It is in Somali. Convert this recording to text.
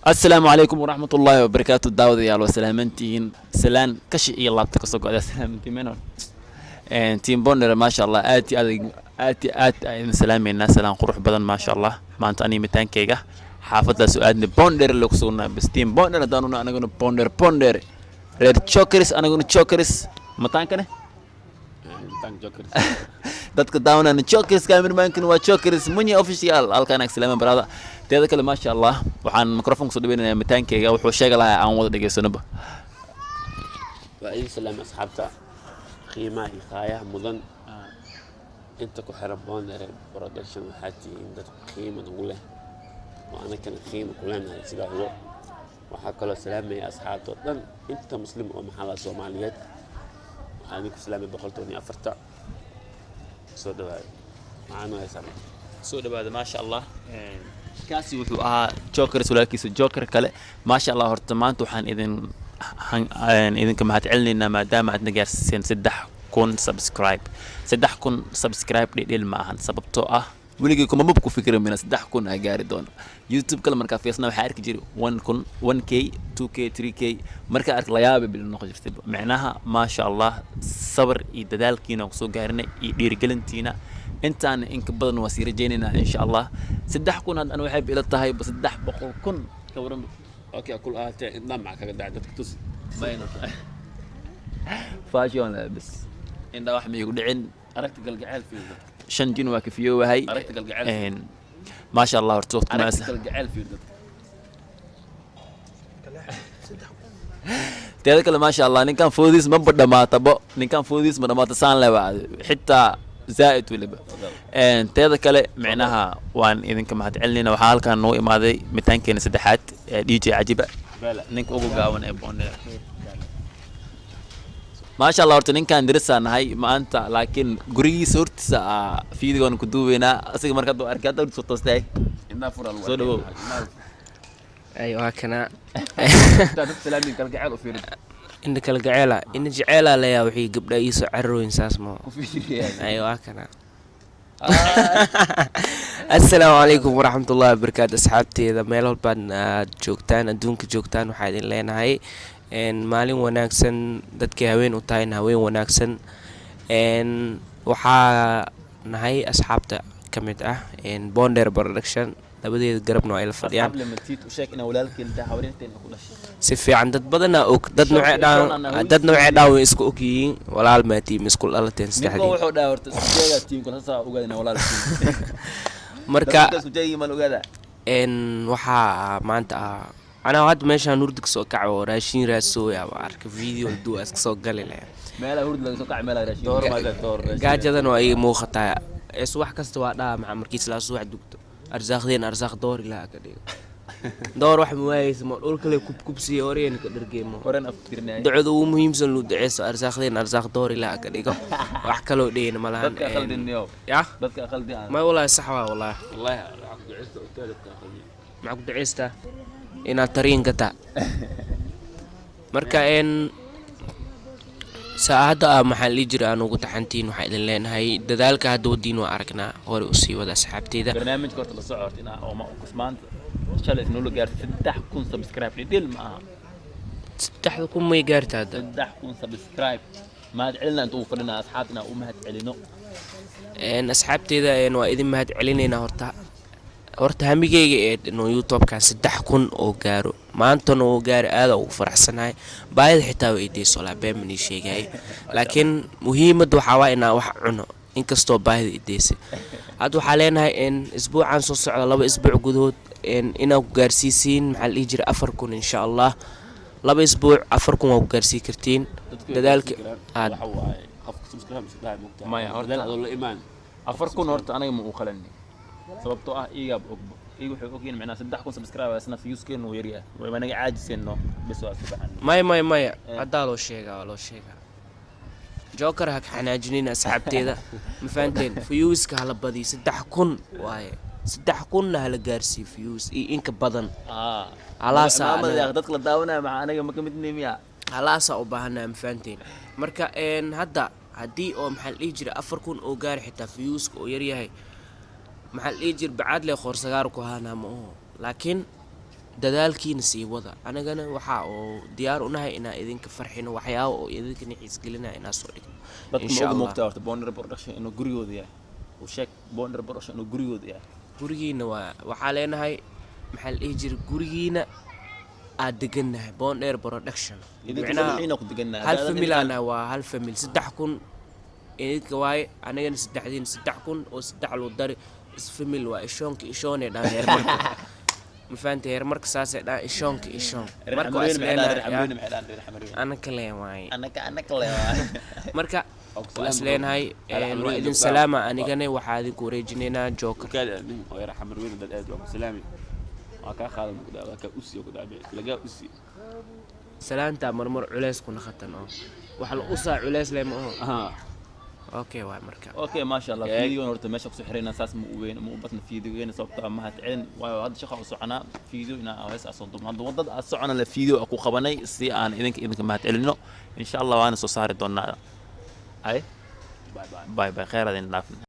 السلام عليكم ورحمة الله وبركاته داود يا وسلامتين سلام كشي يلا تكسوك على سلامتي منو تيم بونر ما شاء الله آتي سلامي الناس سلام قروح بدن ما شاء الله ما أنت أني متان كيجا حافظ سؤالني بوندر لوكسونا بس تيم بوندر دانونا أنا قلنا بوندر ريد تشوكرس أنا قلنا تشوكرس متان كنه dadka daawanana chokers cameraman-kan waa chokers munye official halkaan salaama barada teeda kale ma sha Allah waxaan microphone soo dhaweynayaa mitaankeyga wuxuu sheegay lahaa aan wada dhageysanoba waa in salaam asxaabta qiimaha iyo qaayaha mudan inta ku xiran Bondere production waxaa tihiin dad qiimo ugu leh oo anagana qiimo ku leenahay sida huwa waxaa kaloo salaamaya asxaabta oo dhan inta muslim oo maxalla Soomaaliyeed waxaan ku salaamay 104 soo dhawaad macaan waa salaam soo dhawaad ma sha Allah kaasi wuxuu ahaa chokers walaalkiisa joker kale ma sha Allah horta maanta waxaan idinka mahad celinaynaa maadaama aad nagaarsiiseen 3,000 subscribe dhil ma ahan sababtoo ah weligii kuma mab ku fikirin mina 3,000 ay gaari doono YouTube kale markaa fiirsana waxa arki jiray 1k 2k 3k markaa ark la yaab bil noqon jirtay macnaha ma sha Allah sabr iyo dadaalkiina ku soo gaarinay iyo dhiirigelintiina intaan in ka badan waa sii rajeynayna insha Allah 3,000 hadda waxay ila tahay 300,000 ka waran okay kul aatay indha ma kaga dhacday tus bayna fashion bas indha wax ma igu dhicin aragti galgaceel fiido 5 jin waa kafiyo wahay aragti galgaceel ما شاء الله ارتوت ما الجعل في تذكر ما شاء الله إن كان فوديس ما بدنا ما تبو إن كان فوديس ما ما تسان له بعد حتى زائد ولا تذكر معناها وان إذا كم هتعلنا وحال كان نوع ما ذي 200 كان سدحات دي جي عجيبة نك أوجو جاون إبون ما شاء الله ارتنين كان درسان هاي ما أنت لكن قري صورت فيديو أنا كتبنا أصير مركز أركض وصوت تستاهل إننا فور الوالد أيوة كنا سلامي كالجعل وفيرد إنك الجعالة إن جعالة لا يا وحي قبل يسوع عرو إنساس ما أيوة كنا السلام عليكم ورحمة الله وبركاته أصحابتي إذا ميلو بان جوكتان أدونك جوكتان وحيدين لين هاي إن مالين وناكسن دتك هوين وتاين هوين وناكسن إن وحا نهاي أصحابته كميت إن بوندر برودكشن لابد قربنا إلى الفريق قبل ما تيت وشاك إن أولادك أنت حاولين تنقل شيء سفي عند بدنا أوك ددنا عدا ويسكو أوكي ولا الماتي مسكول الله تنستحدي نكون وحدا ورت سجايا تيم كل هسا وقعدنا ولا التيم مركا سجايا ما وقعدا إن وحا ما أنت أنا واحد ماشي هنوردك سو كعو راشين راسو يا بارك فيديو دو أسك سو قليل ما لا هورد لك سو كع ما لا راشين دور ما دور قاعد جدا وأي مو خطأ إسواح كستوا دا مع مركز لا سو دكتور أرزاق دين أرزاق دور لا كده دور واحد موايس ما أقول كله كوب سيورين كدر جيم ورن أفكرنا دعوة مهم سنلو دعيس أرزاق دين أرزاق دور لا كده وحكلو دين ملان بدك أخل دين يوم يا بدك أخل دين ما والله صحوا والله والله عقد عيسى قلت لك معك دعيسته إن الترين قطع مركا إن ساعة محل يجري أنا وقت حنتين وحيد لين هاي دذلك هدو الدين وعركنا غير أسي وذا سحبتي ذا برنامج كرة الصعود هنا أو ما قسمان إن شاء الله نقول جار 6,000 سبسكرايب نديل معها تحدكم ما يقارت هذا 6,000 سبسكرايب ما تعلنا أنتوا فرنا أصحابنا وما تعلنوا إن أصحابتي ذا إن وإذا ما هتعلنينا horta hamigeyga inuu YouTube-kan 3,000 oo gaaro maantana oo gaar aad u faraxsanahay baayid xitaa way ideyso la beemni sheegay laakiin muhiimadu waxa waa inaan wax cuno inkastoo baayid ideysay had waxa leenahay in isbuucan soo socda 2 isbuuc gudahood inaan ku gaarsiisiin maxal ii jira 4,000 insha Allah 2 isbuuc 4,000 waa ku gaarsiin kartiin dadaalka aad qofka subscribe daa mugtaa ما يا هردل adoo la imaan 4,000 horta aniga ma u qalanni sababtoo ah iyaga ogbo iyagu wuxuu ogeen macnaa 3,000 subscribe asna viewskeenu uu yaryahay way managa caajiseenno bas waa subaxan maya hadda loo sheegaa joker ha xanaajinin asxaabteeda ma fahanteen viewska hala badi 3,000 waaye 3,000 hala gaarsi views in ka badan alaasa dadka la daawanaya ma anaga ma kamid nimiya alaasa u baahanaa ma fahanteen marka hadda haddii oo maxaa la dhihi jira 4,000 oo gaar xitaa viewska oo yaryahay maxaa la dhihi jir bacaad le khoorsagaar ku haanaa ma oo laakiin dadaalkiina sii wada anagana waxaa oo diyaar u nahay inaan idinka farxino waxyaabo oo idinka nixiis gelinaya inaan soo dhigno dadka insha ma allah moogtaa horta Bonder Production inuu gurigooda yahay u sheeg Bonder Production inuu gurigooda yahay gurigiina waxaa leenahay maxaa la dhihi jiray gurigiina aad degannahay Bonder Production idinka micnaha saxiina ku deganaa hal family ana waa hal family 3,000 idinka waaye anagana 3,000 oo 3 loo dari is family waa ishoonee dhaan heer marka ma fahanteen heer marka saasay dhaan ishoon marka waa isleenahay anaka leen waaye marka waa isleenahay waa idin salaama anigana waxaa idinku wareejinaynaa Joker كاد من غير حمر وين ذا سلامي وكا خالد مقدا وكا أسي وكدا لقى أسي salaanta marmar culays ku naqatan oo waxa la usaa culays leh ma ها okay waay marka اوكي ما شاء الله فيديو horta meesha ku soo xireyna saas ma u weyn ma u batna fiidiyogeena sababta ma hadceen waayo hadda shaqo u soconaa fiidiyo ina hees asan dum hadda wadada aad socona la fiidiyo ku qabanay si aan idinka ma hadcelino insha Allah waana soo saari doonaa ay باي باي باي باي خير adin dhaafin